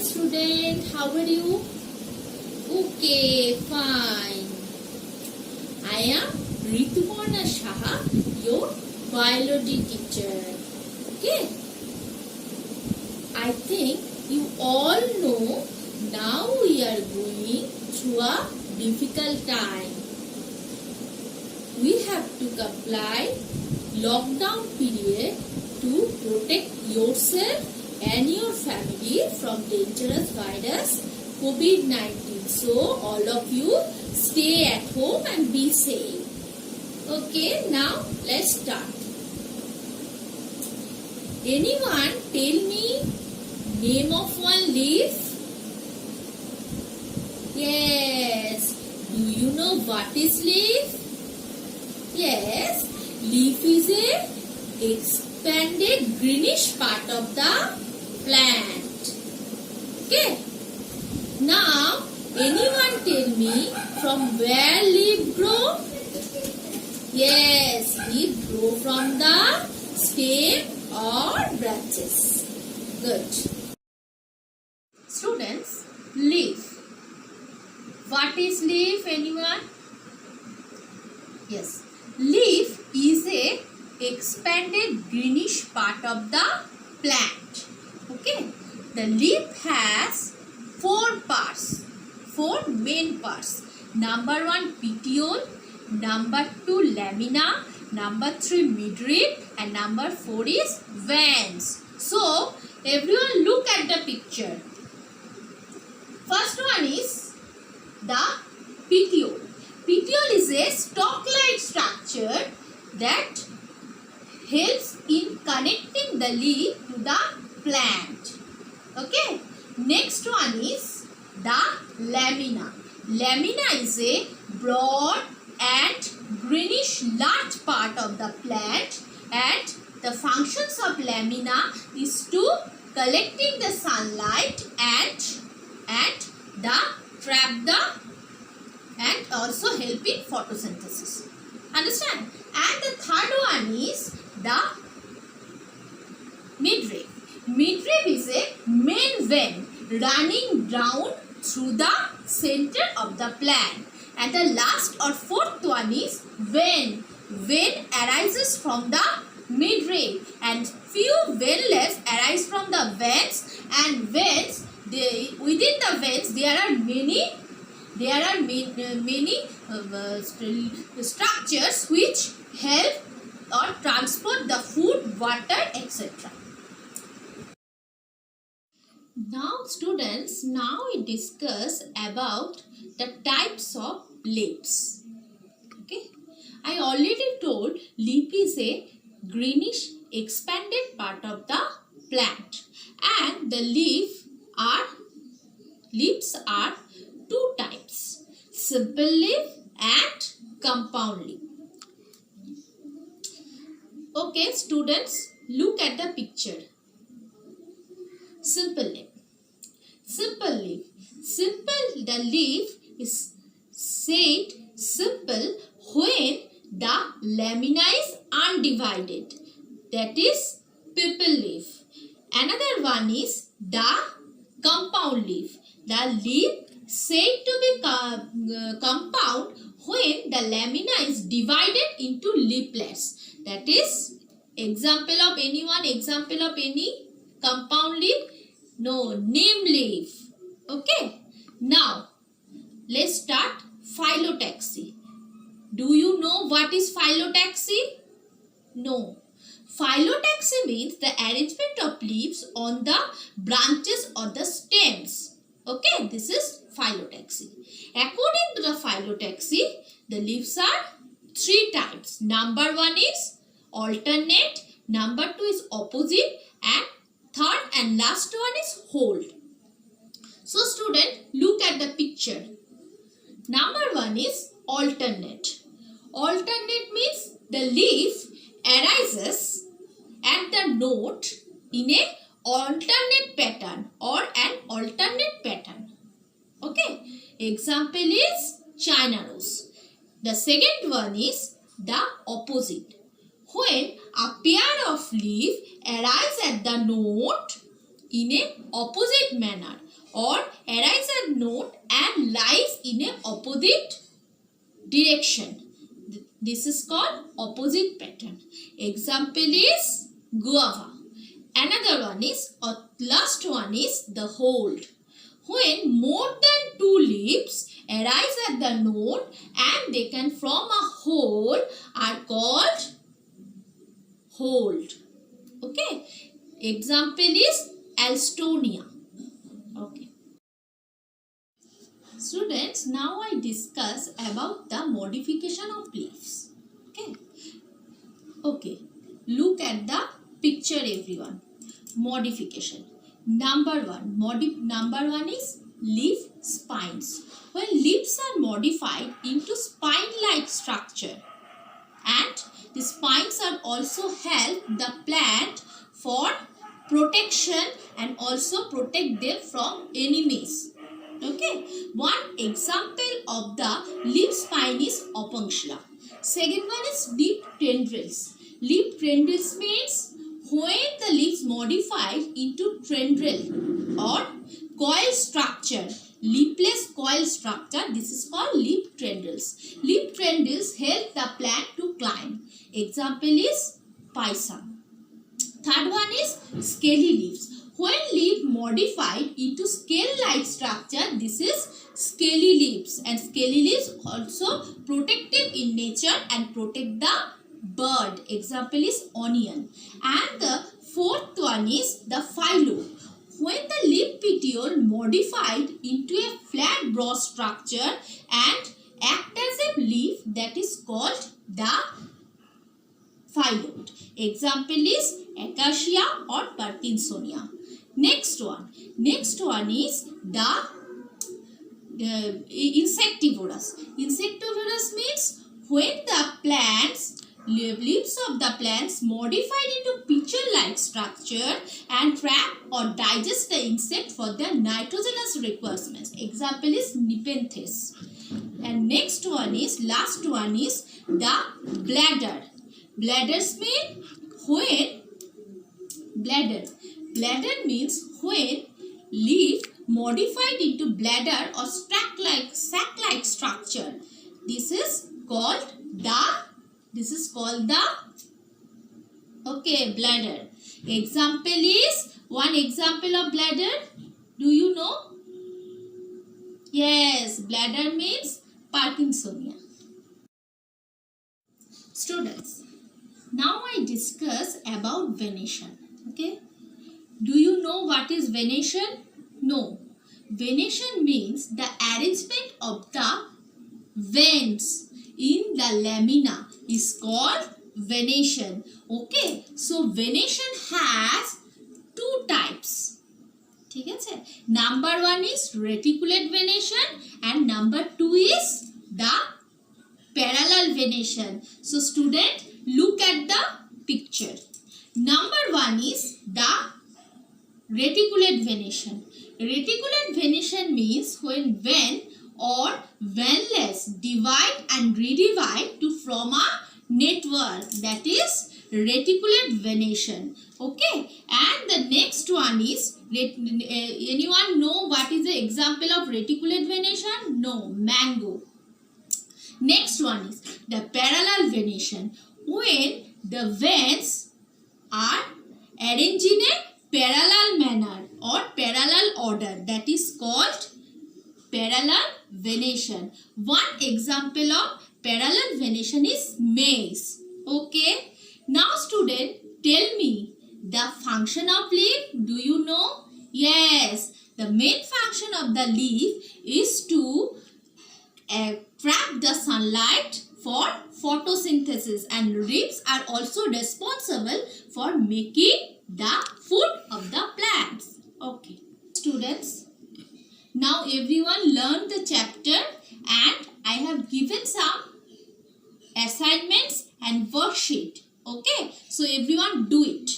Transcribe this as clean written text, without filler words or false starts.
student, how are you? Okay, fine. I am Rituparna Shaha, your biology teacher. Okay. I think you all know now we are going through a difficult time. We have to comply lockdown period to protect yourself and your family from dangerous virus COVID-19. So all of you stay at home and be safe. Okay, now let's start. Anyone tell me name of one leaf? Yes. Do you know what is leaf? Yes. Leaf is a expanded greenish part of the plant. Okay. Now, anyone tell me from where leaf grow? Yes, leaf grow from the stem or branches. Good. Students, leaf. What is leaf, anyone? Yes, leaf is a expanded greenish part of the plant. Okay, the leaf has four main parts. Number 1 petiole, number 2 lamina, number 3 midrib, and number 4 is veins. So everyone look at the picture. First one is the petiole. Petiole is a stalk-like structure that helps in connecting the leaf to the plant. Okay. Next one is the lamina. Lamina is a broad and greenish large part of the plant, and the functions of lamina is to collecting the sunlight and the trap the and also help in photosynthesis. Understand? And the third one is the midrib. Midrib is a main vein running down through the center of the plant. And the last or fourth one is vein. Vein arises from the midrib, and few veinlets arise from the veins, and veins, within the veins there are many structures which help or transport the food, water, etc. Now students, now we discuss about the types of leaves. Okay, I already told leaf is a greenish expanded part of the plant, and the leaves are two types: simple leaf and compound leaf. Okay students, look at the picture. Simple leaf. Simple leaf. Simple, the leaf is said simple when the lamina is undivided. That is pipal leaf. Another one is the compound leaf. The leaf said to be compound when the lamina is divided into leaflets. That is example of anyone, example of any compound leaf? No, neem leaf. Okay. Now, let's start phyllotaxy. Do you know what is phyllotaxy? No. Phyllotaxy means the arrangement of leaves on the branches or the stems. Okay, this is phyllotaxy. According to the phyllotaxy, the leaves are three types. Number 1 is alternate, number 2 is opposite, and third and last one is whole. So student, look at the picture. Number 1 is alternate. Alternate means the leaf arises at the node in a alternate pattern or an alternate pattern. Okay. Example is China rose. The second one is the opposite. When a pair of leaf arise at the node in a opposite manner or arise at node and lies in a opposite direction. This is called opposite pattern. Example is guava. Another one is, or last one is the hold. When more than two leaves arise at the node and they can form a hold are called hold. Okay. Example is Alstonia. Okay. Students, now I discuss about the modification of leaves. Okay. Okay. Look at the picture, everyone. Modification. Number one is leaf spines. When leaves are modified into spine-like structure, and the spines are also help the plant for protection and also protect them from enemies. Okay. One example of the leaf spine is Opuntia. Second one is leaf tendrils. Leaf tendrils means when the leaves modified into tendril or coil structure, leafless coil structure, this is called leaf tendrils. Leaf tendrils help the plant to climb. Example is Pisum. Third one is scaly leaves. When leaf modified into scale-like structure, this is scaly leaves, and scaly leaves also protective in nature and protect the bird. Example is onion. And the fourth one is the phyllo. When the leaf petiole modified into a flat broad structure and act as a leaf, that is called the phyllodes. Example is acacia or Parkinsonia. Next one is the insectivorous. Insectivorous means when the plants, leaves of the plants modified into pitcher-like structure and trap or digest the insect for their nitrogenous requirements. Example is Nepenthes. And last one is the bladder. Bladders mean when bladder means when leaf modified into bladder or sac-like structure. This is called the bladder. Example is, one example of bladder, do you know? Yes, bladder means Parkinsonia. Students, now I discuss about venation. Okay, do you know what is venation? No. Venation means the arrangement of the veins in the lamina is called venation. Okay, so venation has two types. ठीक है? Number one is reticulate venation and number two is the parallel venation. So student, look at the picture. Number one is the reticulate venation. Reticulate venation means when vein or venless divide and redivide to form a network, that is reticulate venation. Okay, and the next one is, anyone know what is the example of reticulate venation? No, mango. Next one is the parallel venation, when the veins are arranged in a parallel manner or parallel order, that is called parallel venation. One example of parallel venation is maize. Okay. Now student, tell me the function of leaf. Do you know? Yes. The main function of the leaf is to trap the sunlight for photosynthesis, and leaves are also responsible for making the food of the plants. Okay. Students, now everyone learned the chapter and I have given some assignments and worksheet. Okay. So everyone do it.